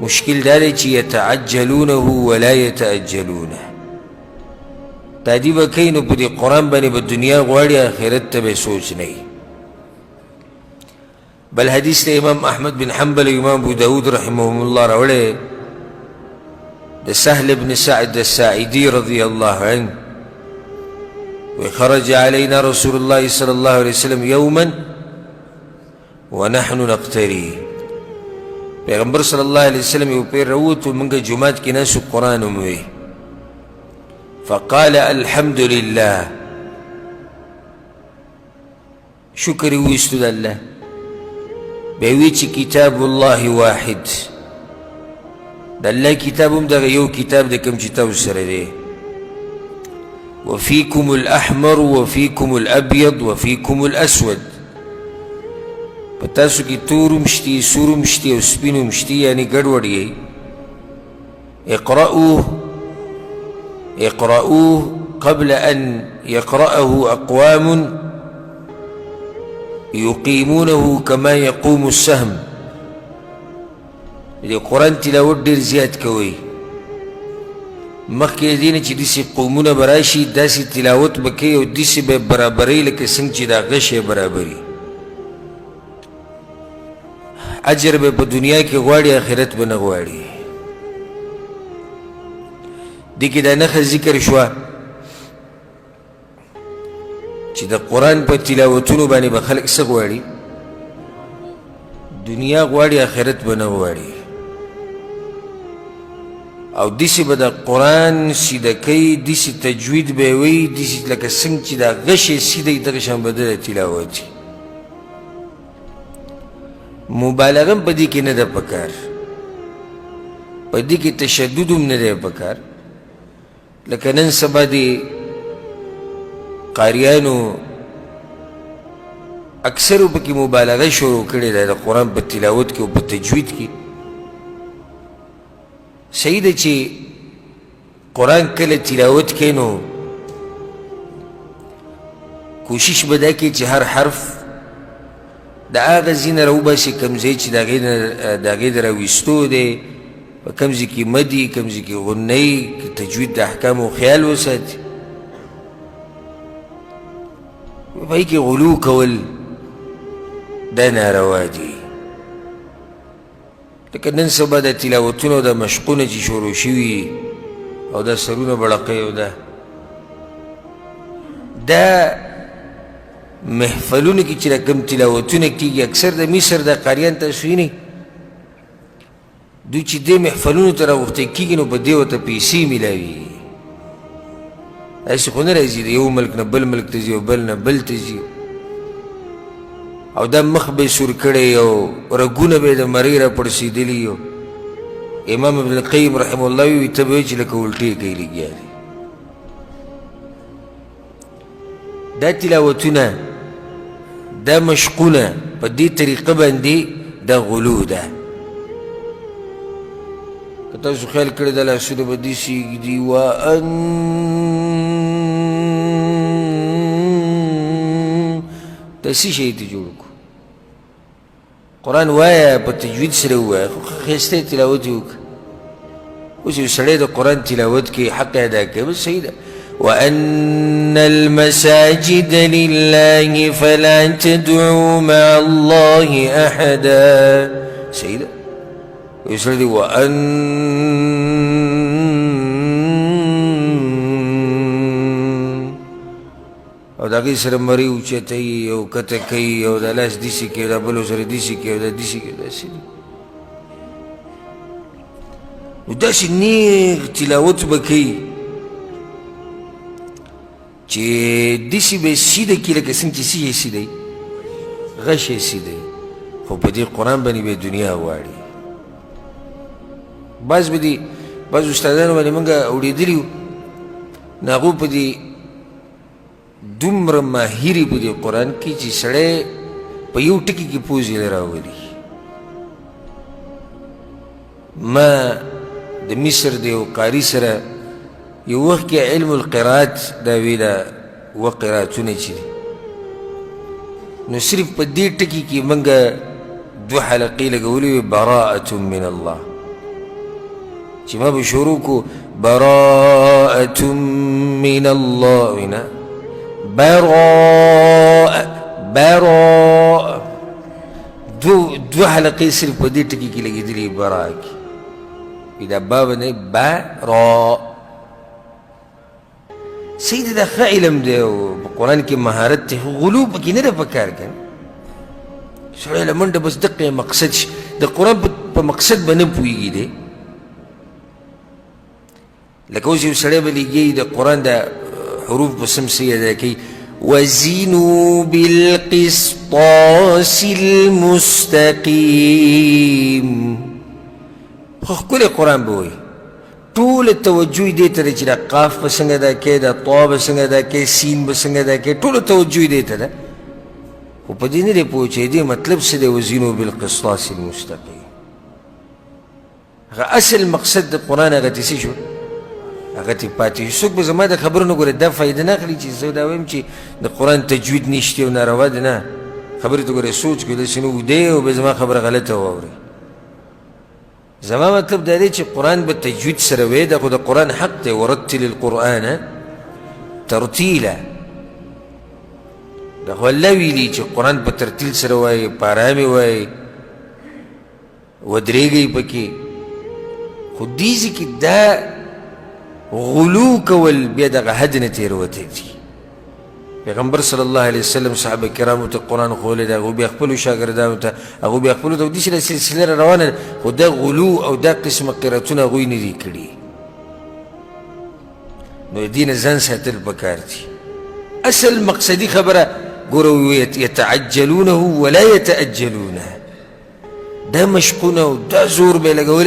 مشکل دا دی چې یتعجلونه ولا یتأجلونه. تادی به کوي نو په دې قرآن باندې به دنیا غواړي آخرت ته به سوچ نه وي. بل حدیث ته امام احمد بن حنبل امام ابو داود رحمهم الله راوړی د سهل بن سعد الساعدي رضي الله عنه وخرج علينا رسول الله صلى الله عليه وسلم يوما ونحن نقتري. پیغمبر صلی الله علیه وسلم یو پیر راووتو موږ جومات کې ناسو قرآن وموی. فقال الحمد لله، شکر یې وویستو د الله. بیا وی چې کتاب الله واحد، د الله کتاب هم دغه یو کتاب دی کوم چې تاسو سره دی. وفيكم الأحمر وفيكم الأبيض وفيكم الأسود. پتاسو کی تورم شتی سورم شتی او سپینم شتی یعنی ګډوډ یې. اقرأوه قبل أن يقرأه أقوام يقيمونه كما يقوم السهم. دې قرآن تلاوت ډېر زیات کوئ. مخکې دې نه چې داسې قومونه به راشي داسې تلاوت به کوي او داسې به برابروي لکه څنګه چې دا غشی برابري. اجر به په دنیا کې غواړي آخرت به نه غواړي. دې کې دا نښه ذکر شوه چې د قرآن په تلاوتونو باندې به خلک څه غواړي؟ دنیا غواړي آخرت به نه غواړي. او داسې به د قرآن سیده کوي، داسې تجوید به یې وایي، داسې لکه څنګه چې دا غشی سیده وي دغه شان به د تلاوت وي. مبالغه هم په دې کې نه ده پکار، په دې کې تشدد هم نه دی پکار. لکه نن سبا د قاریانو اکثرو پکې مبالغه شروع کړې ده د قرآن په تلاوت کې او په تجوید کې. صحیح ده چې قرآن کله تلاوت کوي نو کوشش به دا کوي چې هر حرف د هغه ځای نه راوباسي کوم ځای چې د هغې د راویستو دی، په کوم ځای کې مدي، کوم ځای کې غنۍ، تجوید د احکامو خیال وساتي. په هغې کې غلو کول دا ناروا دي. لکه نن سبا د تلاوتونو د مشقونه چې شروع شوي او دا سرونه بړقی او دا محفلونو کې چې کوم تلاوتونه کېږي اکثر د مصر د قاریان تاسو وینئ دوی چې دې محفلونو ته راغوښتی کېږي نو په دې ورته پیسې میلاوي. داسې خو نه راځي د یو ملک نه بل ملک ته ځي او بل نه بل ته ځي او دا مخ به یې سور کړی او رګونه به یې د مرۍ را پړسېدلي. امام ابن القیم رحمه الله وي ته به وایي چې لکه الټې کوي لګیا دی. دا تلاوتونه دا مشقونه په دې طریقه باندې دا غلو ده. که تاسو خیال کړی دا لاسونه به داسې ږدي داسې شی ته جوړ کړو. قرآن وایه په تجوید سره ووایه خو ښایسته تلاوت یې وکړه. اوس یو سړی د قرآن تلاوت کې حق ادا کوي بس صحیح ده. وأن المساجد لله فلا تدعوا مع الله أحدا. صحیح ده. یو سړی دی او د هغې سره مرۍ اوچتوي او کته کوي او د لاس داسې کوي او د بلو سره داسې کوي او دا داسې کوي داسې دي. نو داسې نیغ تلاوت به کوي چې داسې به یې سیده کړي لکه څنګه چې څه یې سیده وي غش یې سیده وي. خو په دې قرآن باندې به دنیا غواړي. بعض به دي بعض استادانو باندې موږ اورېدلي وو نو هغو په دې دومره ماهري په دې قرآن کې چې سړی په یو ټکي کې پوز یې راولي. ما د مصر د یو قاري سره یو وخت کې علم القرات دا ویله و قراتونه چې دي نو صرف په دې ټکي کې موږ 2 حلقې لګولې وې براءة من الله. چې ما به شروع کو براءة من الله وینا براء دو حلقې صرف په دې ټکي کې لګېدلي برا کې دا با باندې برا سید دا ښه علم دی او په قرآن کې مهارت دی غلو پکې نه ده پکار که سړی له منډه بس دقه مقصد شي د قرآن په مقصد به نه پوهېږي دی لکه اوس یو سړی به لګي د قرآن د حروف په سم صحیح ادا کوي وزنوا بالقسطاس المستقیم ښکلی قرآن به وایي ټول توجه دې ته ده چې دا قاف به څنګه ادا کوې دا طا به څنګه ادا کوې سین به څنګه ادا کوې ټوله توجه دې ته ده خو په دې نه دی پوه چې دې مطلب څه دی وزنوا بالقسطاس المستقیم هغه اصل مقصد د قرآن هغه ته څه شو هغه ته پاتې څوک به زما د خبرو نه ګورې دا فایده نه اخلي چې زه دا وایم چې د قرآن تجوید نشته او ناروا دی نه خبرې ته ګورې سوچ کړي داسې نه اوږدې او به زما خبره غلطه واوري زما مطلب دا دی چې قرآن به تجوید سره وایي دا خو د قرآن حق دی ورتل القرآن ترتیلا دا خو الله ویلي چې قرآن په ترتیل سره وایي په ارامې وایي ودرېږئ پکې خو دې ځای کې دا غلو کول بیا دغه حد نه تېروتی دي پیغمبر صلی الله علیه وسلم صحابه کرامو ته قرآن ښوولی دی هغوی بیا خپلو شاګردانو ته هغوی بیا خپلو ته داسې دا سلسله را روانه ده خو دا غلو او دا قسمه قراتونه هغوی نه دي کړي نو دې نه ځان ساتل پکار دي اصل مقصدي خبره ګوره یتعجلونه ولا یتأجلونه دا مشقونه او دا زور به یې لګولی